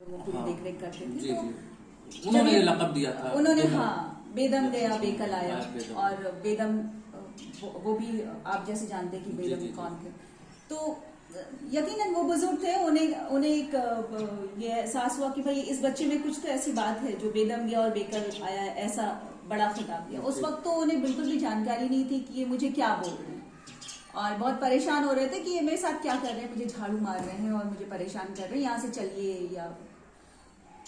वो पूरी देख रेख करते थे। जी, तो जी। उन्होंने ये लक़ब दिया था। उन्होंने, हाँ, बेदम गया बेकल आया। बेदम। और बेदम वो भी आप जैसे जानते हैं कि बेदम जी, जी, कौन थे। तो यकीनन वो बुजुर्ग थे, उन्हें एक ये एहसास हुआ कि भाई इस बच्चे में कुछ तो ऐसी बात है जो बेदम गया और बेकल आया, ऐसा बड़ा खिताब दिया। उस वक्त तो उन्हें बिल्कुल भी जानकारी नहीं थी कि ये मुझे क्या बोल रहे हैं, और बहुत परेशान हो रहे थे कि ये मेरे साथ क्या कर रहे हैं, मुझे झाड़ू मार रहे हैं और मुझे परेशान कर रहे हैं, यहाँ से चलिए। या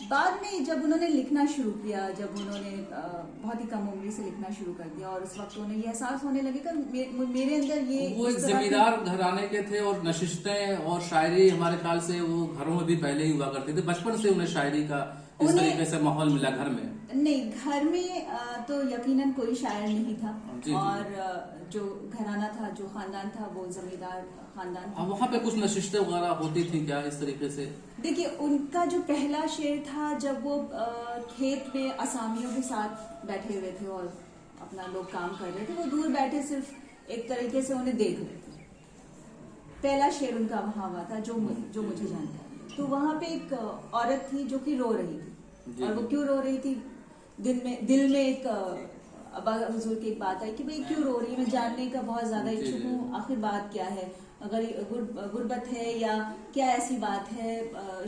बाद में जब उन्होंने लिखना शुरू किया, जब उन्होंने बहुत ही कम उम्र से लिखना शुरू कर दिया, और उस वक्त उन्हें ये एहसास होने लगे कि मेरे अंदर ये वो एक जमींदार घराने के थे और नशिस्तें और शायरी हमारे ख्याल से वो घरों में भी पहले ही हुआ करती थी। बचपन से उन्हें शायरी का इस तरीके से माहौल मिला घर में। नहीं, घर में तो यकीनन कोई शायर नहीं था। जी, और जो घराना था, जो खानदान था, वो जमींदार खानदान था। वहाँ पे कुछ नशिस्तें वगैरह होती थी क्या इस तरीके से? देखिए, उनका जो पहला शेर था जब वो खेत में असामियों के साथ बैठे हुए थे और अपना लोग काम कर रहे थे, वो दूर बैठे सिर्फ एक तरीके से उन्हें देख रहे थे। पहला शेर उनका वहां हुआ था जो मुझे जानकारी है। तो वहां पे एक औरत थी जो कि रो रही थी। और वो क्यों रो रही थी, दिल में एक अब्बा हुजूर की एक बात आई कि भाई क्यों रो रही है, मैं जानने का बहुत ज्यादा इच्छुक हूँ, आखिर बात क्या है, अगर गुर्बत है या क्या ऐसी बात है,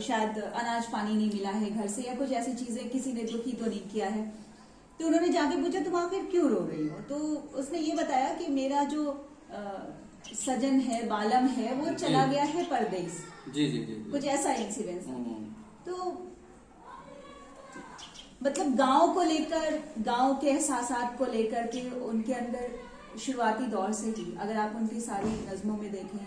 शायद अनाज पानी नहीं मिला है घर से, या कुछ ऐसी चीजें, किसी ने दुखी तो नहीं किया है। तो उन्होंने जाके पूछा तुम आखिर क्यों रो रही हो? तो उसने ये बताया कि मेरा जो सजन है, बालम है, वो चला गया है परदेश। जी, जी, जी। कुछ ऐसा इंसिडेंस था। तो मतलब गांव को लेकर, गांव के एहसासात को लेकर के उनके अंदर शुरुआती दौर से ही, अगर आप उनकी सारी नज़्मों में देखें,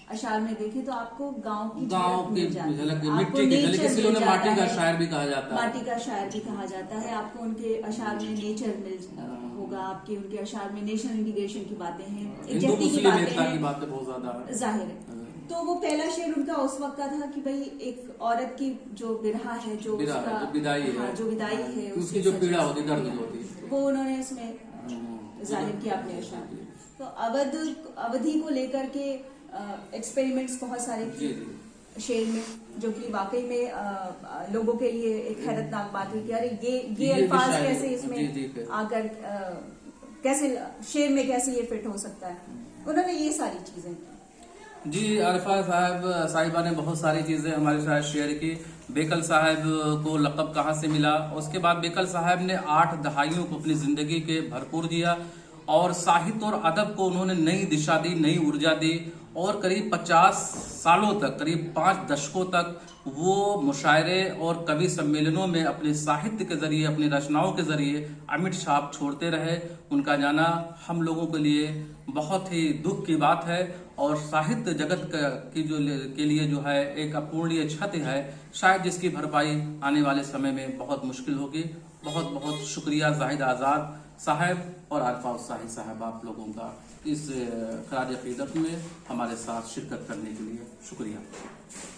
अशार में देखें, तो आपको गांव की झलक, मिट्टी की झलक, इसलिए उन्हें माटी का शायर भी कहा जाता है। माटी का शायर भी कहा जाता है। आपको उनके अशार में नेचर मिल होगा, आपके उनके अशार में नेशनल इंटीग्रेशन की बातें हैं, हिंदू मुस्लिम एकता की बातें बहुत ज्यादा है, जाहिर है। तो वो पहला शेर उनका उस वक्त का था कि भाई एक औरत की जो बिरहा है, जो उसका विदाई है, हाँ, जो विदाई है, उसकी जो पीड़ा होती है, दर्द होती है, वो उन्होंने इसमें जाहिर किया अपने अशार। तो अवधि को लेकर के एक्सपेरिमेंट्स बहुत सारे किए शेर में, जो कि वाकई में लोगों के लिए एक हैरतनाक बात हुई कि अरे ये अल्फाज कैसे इसमें आकर कैसे शेर में कैसे ये फिट हो सकता है। उन्होंने ये सारी चीजें जी। अरफा साहिबा ने बहुत सारी चीजें हमारे साथ शेयर की। बेकल साहब को लक़ब कहाँ से मिला, उसके बाद बेकल साहब ने 8 दहाइयों को अपनी जिंदगी के भरपूर दिया और साहित्य और अदब को उन्होंने नई दिशा दी, नई ऊर्जा दी, और करीब 50 सालों तक, करीब 5 दशकों तक वो मुशायरे और कवि सम्मेलनों में अपने साहित्य के जरिए, अपनी रचनाओं के जरिए अमिट छाप छोड़ते रहे। उनका जाना हम लोगों के लिए बहुत ही दुख की बात है, और साहित्य जगत के लिए जो है एक अपूर्णीय क्षति है, शायद जिसकी भरपाई आने वाले समय में बहुत मुश्किल होगी। बहुत बहुत शुक्रिया जाहिद आज़ाद साहब और आरफा उत्साही साहब, आप लोगों का इस खराज अकीदत में हमारे साथ शिरकत करने के लिए शुक्रिया।